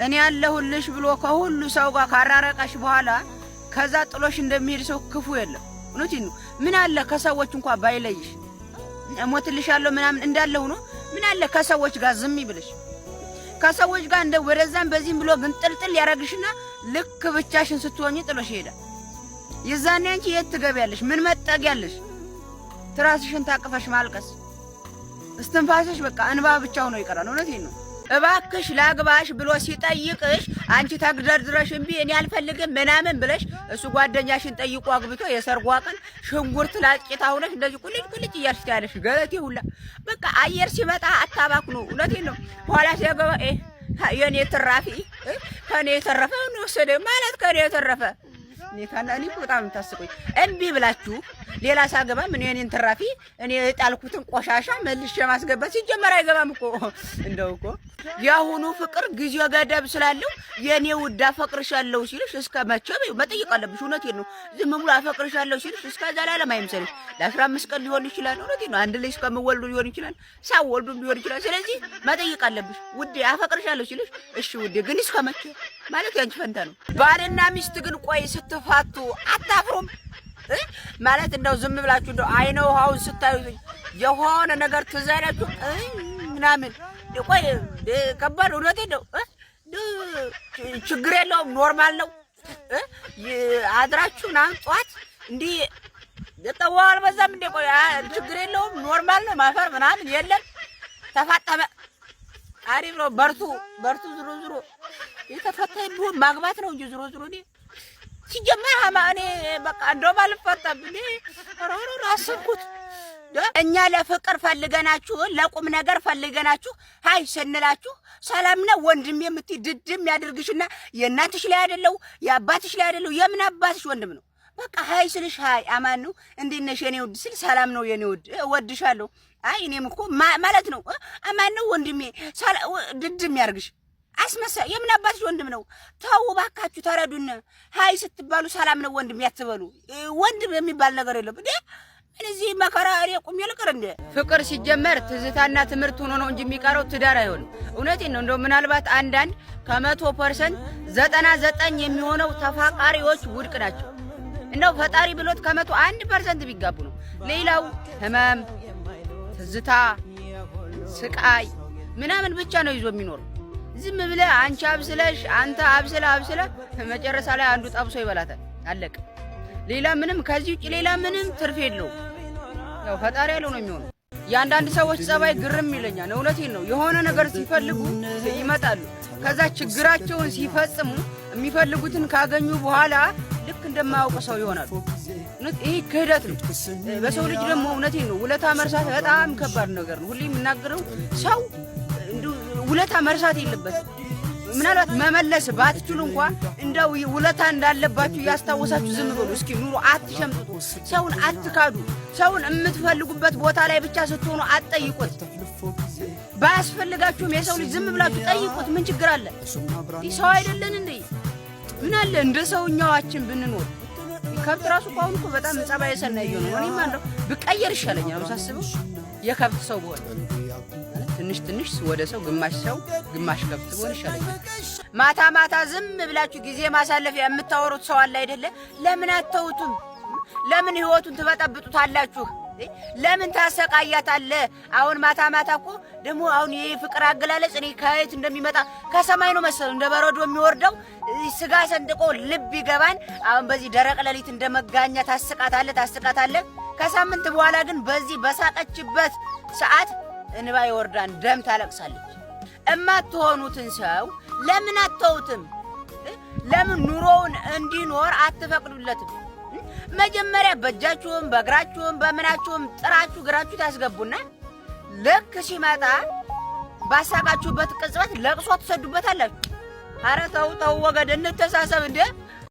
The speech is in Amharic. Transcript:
እኔ ያለሁልሽ ብሎ ከሁሉ ሰው ጋር ካራረቀሽ በኋላ ከዛ ጥሎሽ እንደሚሄድ ሰው ክፉ የለም። እውነቴን ነው። ምን አለ ከሰዎች እንኳን ባይለይሽ እሞትልሻለሁ ምናምን እንዳለው ነው። ምን አለ ከሰዎች ጋር ዝም ይብልሽ። ከሰዎች ጋር እንደ ወደዛም በዚህም ብሎ ግን ጥልጥል ያረግሽና ልክ ብቻሽን ስትሆኚ ጥሎሽ ይሄዳል። የዛኔ አንቺ የት ትገቢያለሽ? ምን መጠጊያለሽ? ትራስሽን ታቅፈሽ ማልቀስ እስትንፋስሽ በቃ እንባ ብቻ ሆኖ ይቀራል። እውነቴን ነው። እባክሽ ላግባሽ ብሎ ሲጠይቅሽ አንቺ ተግደርድረሽ እምቢ እኔ አልፈልግም ምናምን ብለሽ እሱ ጓደኛሽን ጠይቆ አግብቶ የሰርጓ ቀን ሽንጉርት ላቂታ ሆነሽ እንደዚህ ቁልጭ ቁልጭ እያልሽ ታያለሽ። ገለቴ ሁላ በቃ አየር ሲመጣ አታባክኑ። እውነቴን ነው። ኋላ ሲያገባ የኔ ትራፊ ከኔ የተረፈ ነው ወሰደ ማለት ከኔ የተረፈ እኔ በጣም ታስቆይ እምቢ ብላችሁ ሌላ ሳገባ ምን የኔን ትራፊ እኔ ጣልኩትን ቆሻሻ መልሼ ማስገባት ሲጀመር አይገባም እኮ። እንደው እኮ ያሁኑ ፍቅር ጊዜ ገደብ ስላለው የኔ ውድ አፈቅርሻለሁ ሲልሽ እስከ መቼ መጠየቅ አለብሽ። እውነቴን ነው። ዝም ብሎ አፈቅርሻለሁ ሲልሽ እስከ ዘላለም አይምሰልሽ። ለ15 ቀን ሊሆን ይችላል። እውነቴን ነው። አንድ ልጅ እስከምወልዱ ሊሆን ይችላል። ሳወልዱም ሊሆን ይችላል። ስለዚህ መጠየቅ አለብሽ። ውዴ አፈቅርሻለሁ ሲልሽ እሺ ውዴ ግን እስከ መቼ ማለት ያንቺ ፈንታ ነው። ባልና ሚስት ግን ቆይ ስትፋቱ አታፍሩም ማለት? እንደው ዝም ብላችሁ እንደው አይነ ውሃውን ስታዩ የሆነ ነገር ትዝ አይላችሁ ምናምን? ቆይ ከባድ እውነቴን ነው። ችግር የለውም ኖርማል ነው። አድራችሁ ምናምን ጠዋት እንዲህ ጠዋል በዛም እንደ ቆይ ችግር የለውም ኖርማል ነው። ማፈር ምናምን የለም። ተፋጠመ አሪፍ ነው። በርቱ በርቱ። ዝሮ የተፈታ ቢሆን ማግባት ነው እንጂ ዝሮ እኔ ሲጀመር እኔ በቃ እንደው ባልፈታም እኔ አሰብኩት። እኛ ለፍቅር ፈልገናችሁ ለቁም ነገር ፈልገናችሁ ሃይ ስንላችሁ ሰላም ነው ወንድም የምትይ ድድም ያድርግሽና የእናትሽ ላይ አይደለው የአባትሽ ላይ አይደለው የምን አባትሽ ወንድም ነው። በቃ ሃይ ስልሽ ሃይ አማን ነው እንዴት ነሽ የኔ ውድ ስል ሰላም ነው የኔ ውድ እወድሻለሁ። አይ እኔም እኮ ማለት ነው አማን ነው ወንድሜ ድድም ያርግሽ። አስመሳ የምን አባትሽ ወንድም ነው? ተው ባካችሁ ተረዱን። ሃይ ስትባሉ ሰላም ነው ወንድም ያትበሉ። ወንድም የሚባል ነገር የለም እንዴ። እዚህ መከራ ቁም ይልቀር እንዴ። ፍቅር ሲጀመር ትዝታና ትምህርት ሆኖ ነው እንጂ የሚቀረው ትዳር አይሆንም። እውነቴን ነው። እንደው ምናልባት አንዳንድ ከ100% 99 የሚሆነው ተፋቃሪዎች ውድቅ ናቸው። እንደው ፈጣሪ ብሎት ከ101% ቢጋቡ ነው። ሌላው ህመም፣ ትዝታ፣ ስቃይ ምናምን ብቻ ነው ይዞ የሚኖር። ዝም ብለህ አንቺ አብስለሽ አንተ አብስለ መጨረሻ ላይ አንዱ ጠብሶ ይበላታል። አለቀ። ሌላ ምንም ከዚህ ውጪ ሌላ ምንም ትርፍ የለውም። ያው ፈጣሪ ያለው ነው የሚሆነው። የአንዳንድ ሰዎች ጸባይ ግርም ይለኛል። እውነቴን ነው። የሆነ ነገር ሲፈልጉ ይመጣሉ። ከዛ ችግራቸውን ሲፈጽሙ የሚፈልጉትን ካገኙ በኋላ ልክ እንደማያውቁ ሰው ይሆናሉ። ይሄ ክህደት ነው በሰው ልጅ ደግሞ። እውነቴን ነው። ውለታ መርሳት በጣም ከባድ ነገር ነው። ሁሌ የምናገረው ሰው ውለታ መርሳት የለበትም። ምናልባት መመለስ ባትችሉ እንኳን እንደው ውለታ እንዳለባችሁ ያስታወሳችሁ ዝም ብሎ እስኪ ኑሮ አትሸምጡ። ሰውን አትካዱ። ሰውን የምትፈልጉበት ቦታ ላይ ብቻ ስትሆኑ አትጠይቁት። ባያስፈልጋችሁም የሰው ልጅ ዝም ብላችሁ ጠይቁት። ምን ችግር አለ? ሰው አይደለን እንዴ? ምን አለ እንደ ሰውኛዋችን ብንኖር? ከብት ራሱ አሁን እኮ በጣም ጸባይ ሰናይ ነው። እኔማ እንደው ብቀየር ይሻለኛል ሳስበው የከብት ሰው ብሆን ትንሽ ወደ ሰው ግማሽ ከብት ሆነ ይሻለኛል። ማታ ማታ ዝም ብላችሁ ጊዜ ማሳለፊያ የምታወሩት ሰው አለ አይደለ? ለምን አተውቱም? ለምን ህይወቱን ትበጠብጡታላችሁ? ለምን ታሰቃያታለ? አሁን ማታ ማታ እኮ ደግሞ አሁን ይሄ ፍቅር አገላለጽ እኔ ከየት እንደሚመጣ ከሰማይ ነው መሰል እንደ በረዶ የሚወርደው ስጋ ሰንጥቆ ልብ ይገባን። አሁን በዚህ ደረቅ ሌሊት እንደመጋኛ ታስቃታለ። ከሳምንት በኋላ ግን በዚህ በሳቀችበት ሰዓት እንባ ይወርዳን፣ ደም ታለቅሳለች። እማትሆኑትን ሰው ለምን አተውትም? ለምን ኑሮውን እንዲኖር አትፈቅዱለትም? መጀመሪያ በእጃችሁም በእግራችሁም በምናችሁም ጥራችሁ ግራችሁ ታስገቡና ልክ ሲመጣ ባሳቃችሁበት ቅጽበት ለቅሶ ትሰዱበታላችሁ። ኧረ ተው ወገድ እንተሳሰብ እንዴ!